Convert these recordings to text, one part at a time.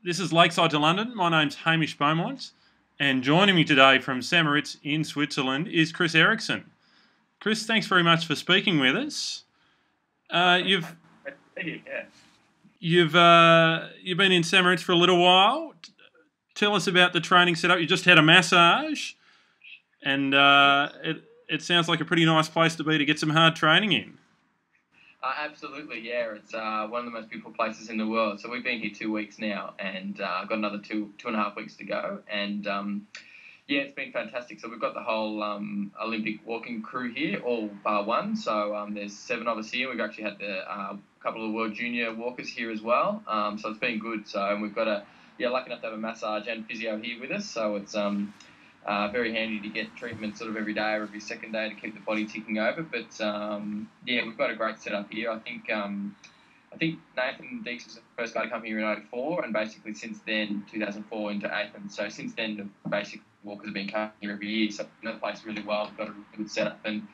This is Lakeside to London. My name's Hamish Beaumont, and joining me today from St Moritz in Switzerland is Chris Erickson. Chris, thanks very much for speaking with us. You've been in St Moritz for a little while. Tell us about the training setup. You just had a massage, and it sounds like a pretty nice place to be to get some hard training in. Absolutely, yeah. It's one of the most beautiful places in the world. So we've been here 2 weeks now, and I've got another two and a half weeks to go. And yeah, it's been fantastic. So we've got the whole Olympic walking crew here, all bar one. So there's 7 of us here. We've actually had a couple of World Junior walkers here as well. So it's been good. So and we've got lucky enough to have a massage and physio here with us. So it's very handy to get treatment sort of every day or every second day to keep the body ticking over. But yeah, we've got a great setup here. I think Nathan Deeks was the first guy to come here in 2004, and basically since then, 2004 into Athens. So since then, the basic walkers have been coming here every year. So we know the place really well. We've got a really good setup and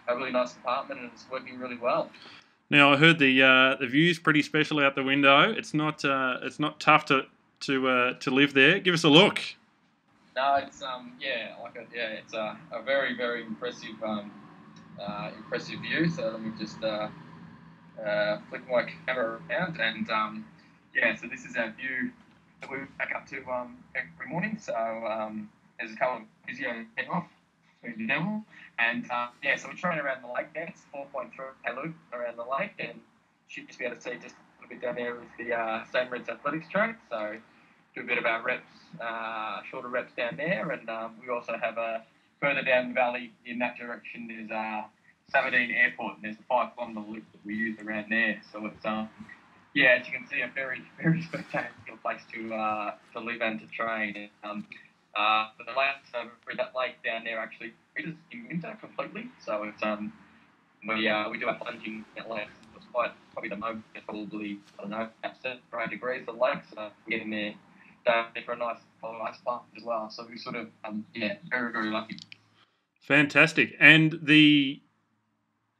a really nice apartment, and it's working really well. Now I heard the view's pretty special out the window. It's not tough to live there. Give us a look. No, it's it's a very, very impressive impressive view. So let me just flick my camera around, and so this is our view that we back up to every morning. So there's a couple of physio head off to the devil, and so we're training around the lake there. It's 4.3 loop around the lake, and should just be able to see just a little bit down there with the St Moritz athletics track. So do a bit of our reps, shorter reps down there, and we also have further down the valley in that direction there's Sabadine Airport, and there's a 5-kilometre loop that we use around there. So it's as you can see, a very, very spectacular place to live and to train. And the that lake down there actually freezes in winter completely. So it's we do our plunging at lake. It's probably the moment. It's probably about 7 or 8 degrees the lake. So we get in there for a nice bath as well. So we sort of very, very lucky. Fantastic. And the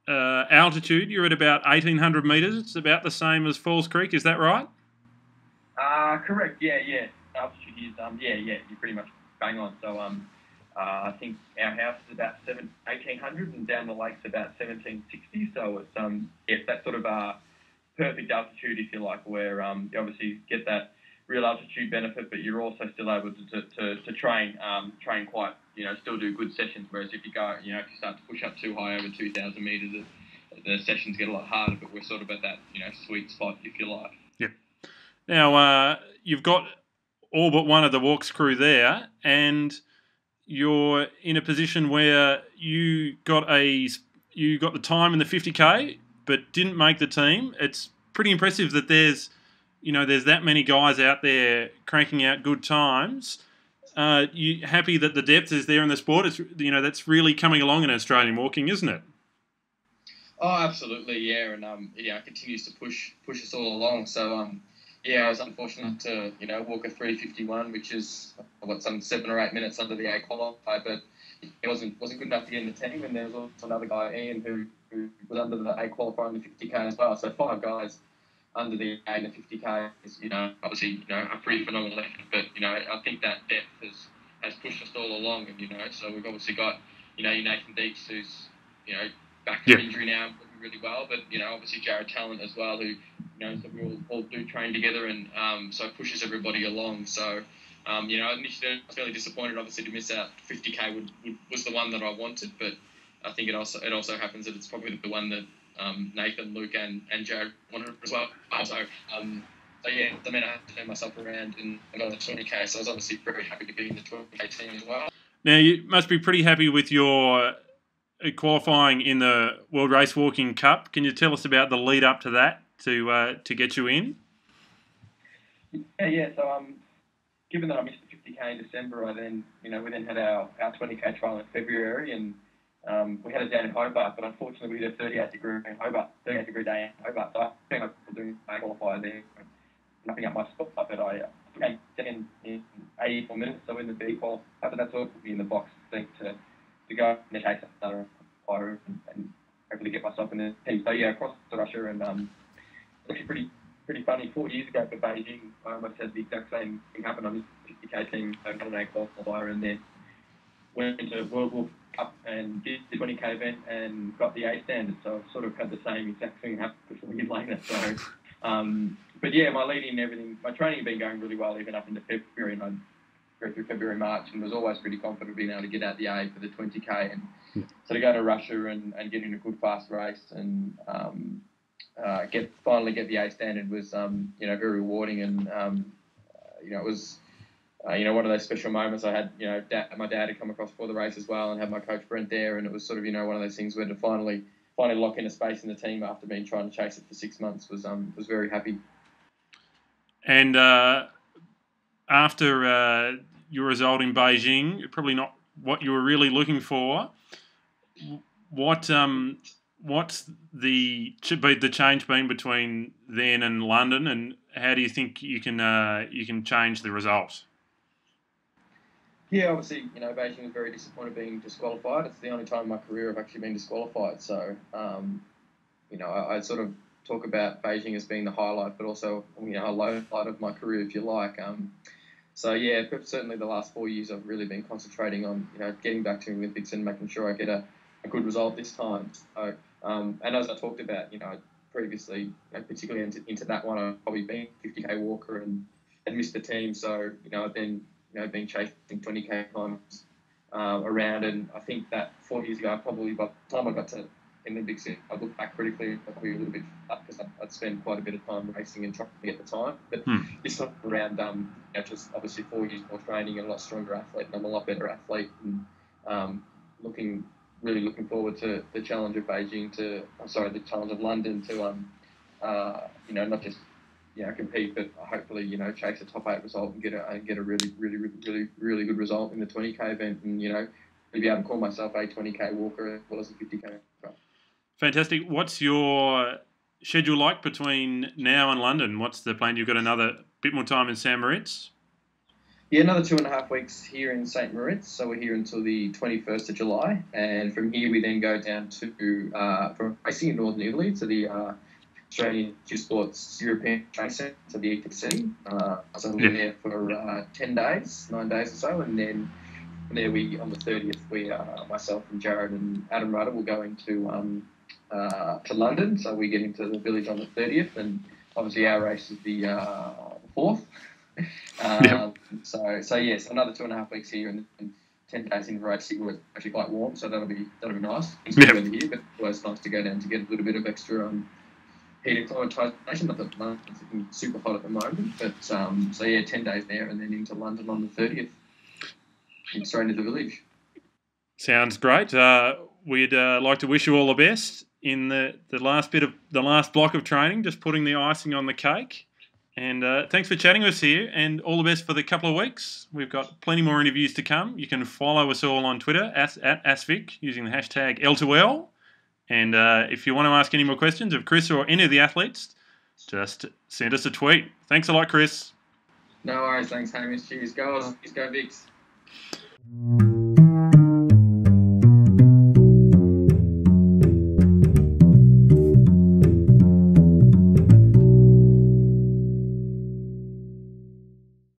altitude, you're at about 1,800 metres. It's about the same as Falls Creek. Is that right? Correct. Yeah. Altitude is you're pretty much bang on. So I think our house is about 1,800, and down the lake's about 1,760. So it's that sort of perfect altitude, if you like, where you obviously get that real altitude benefit, but you're also still able to train quite, still do good sessions. Whereas if you go, if you start to push up too high over 2,000 metres, the sessions get a lot harder. But we're sort of at that, sweet spot, if you like. Yep. Now you've got all but one of the walks crew there, and you're in a position where you got the time in the 50k, but didn't make the team. It's pretty impressive that there's that many guys out there cranking out good times. You happy that the depth is there in the sport? It's that's really coming along in Australian walking, isn't it? Oh, absolutely, yeah, and it continues to push us all along. So I was unfortunate to walk a 3:51, which is some 7 or 8 minutes under the A qualifier, but it wasn't good enough to get in the team. And there was also another guy, Ian, who was under the A qualifier in the 50k as well. So 5 guys under the A and the 50k is, obviously, a pretty phenomenal effort. But, I think that depth has pushed us all along. And, so we've obviously got, Nathan Deeks, who's, back from injury now, looking really well. But, obviously Jared Talent as well, who, so we all do train together, and so it pushes everybody along. So, initially I was fairly disappointed, obviously, to miss out. 50k was the one that I wanted, but I think it also happens that it's probably the one that Nathan, Luke, and Jared wanted as well. So I had to turn myself around and got the 20k. So I was obviously very happy to be in the 20k team as well. Now you must be pretty happy with your qualifying in the World Race Walking Cup. Can you tell us about the lead up to that to get you in? Yeah. So given that I missed the 50k in December, we then had our 20k trial in February, and we had it down in Hobart, but unfortunately we had a 38 degree day in Hobart. So I think I was doing a qualifier there, knocking up my spot, but I came second in 84 minutes, so in the B qualifier, but that's all put me in the box, I think, to go and chase another qualifier and hopefully get myself in the team. So across to Russia, and actually pretty pretty funny. 4 years ago for Beijing, I almost had the exact same thing happen on this 50k team. I got an A qualifier and then went into World War Cup and did the 20k event and got the A standard. So I've sort of had the same exact thing happen 4 years later. So, but yeah, my leading and everything, my training had been going really well even up into February, and I'd go through February, March, and was always pretty confident of being able to get out the A for the 20k. And so to go to Russia and get in a good fast race and finally get the A standard was very rewarding, and it was one of those special moments. I had my dad had come across for the race as well, and had my coach Brent there, and it was sort of one of those things where to finally lock in a space in the team after being trying to chase it for 6 months was very happy. And after your result in Beijing, probably not what you were really looking for. What's the change been between then and London, and how do you think you can change the result? Yeah, obviously, Beijing was very disappointed being disqualified. It's the only time in my career I've actually been disqualified. So, I sort of talk about Beijing as being the highlight, but also, a low light of my career, if you like. So, yeah, certainly the last 4 years I've really been concentrating on, getting back to the Olympics and making sure I get a good result this time. So, and as I talked about, previously, particularly into that one, I've probably been 50k walker and missed the team. So, I've been been chasing 20k times around, and I think that 4 years ago, probably by the time I got to Olympics, I look back critically, probably a little bit flat because I'd spent quite a bit of time racing and trying at the time. But this time around, just obviously 4 years more training and a lot stronger athlete, and I'm a lot better athlete, and really looking forward to the challenge of Beijing the challenge of London to not just compete, but hopefully chase a top 8 result and get a really really good result in the 20k event, and be able to call myself a 20k walker as well as a 50k. Fantastic. What's your schedule like between now and London? What's the plan? You've got another bit more time in St Moritz? Yeah, another 2.5 weeks here in St Moritz. So we're here until the 21st of July. And from here, we then go down to, from racing in Northern Italy to the Australian Sports European Training Centre, to the ETC. So we're there for 10 days, 9 days or so. And then from there, on the 30th, myself and Jared and Adam Rudder will go into to London. So we get into the village on the 30th. And obviously our race is the 4th. So another 2.5 weeks here and 10 days in racing. It's actually quite warm, so that'll be nice. It's good weather here, but always nice to go down to get a little bit of extra heat acclimatisation. Not that London's looking super hot at the moment, but 10 days there and then into London on the 30th, and straight into the village. Sounds great. We'd like to wish you all the best in the last block of training, just putting the icing on the cake. And thanks for chatting with us here, and all the best for the couple of weeks. We've got plenty more interviews to come. You can follow us all on Twitter at ASVIC using the hashtag L2L. And if you want to ask any more questions of Chris or any of the athletes, just send us a tweet. Thanks a lot, Chris. No worries. Thanks, Hamish. Cheers. Go Vics.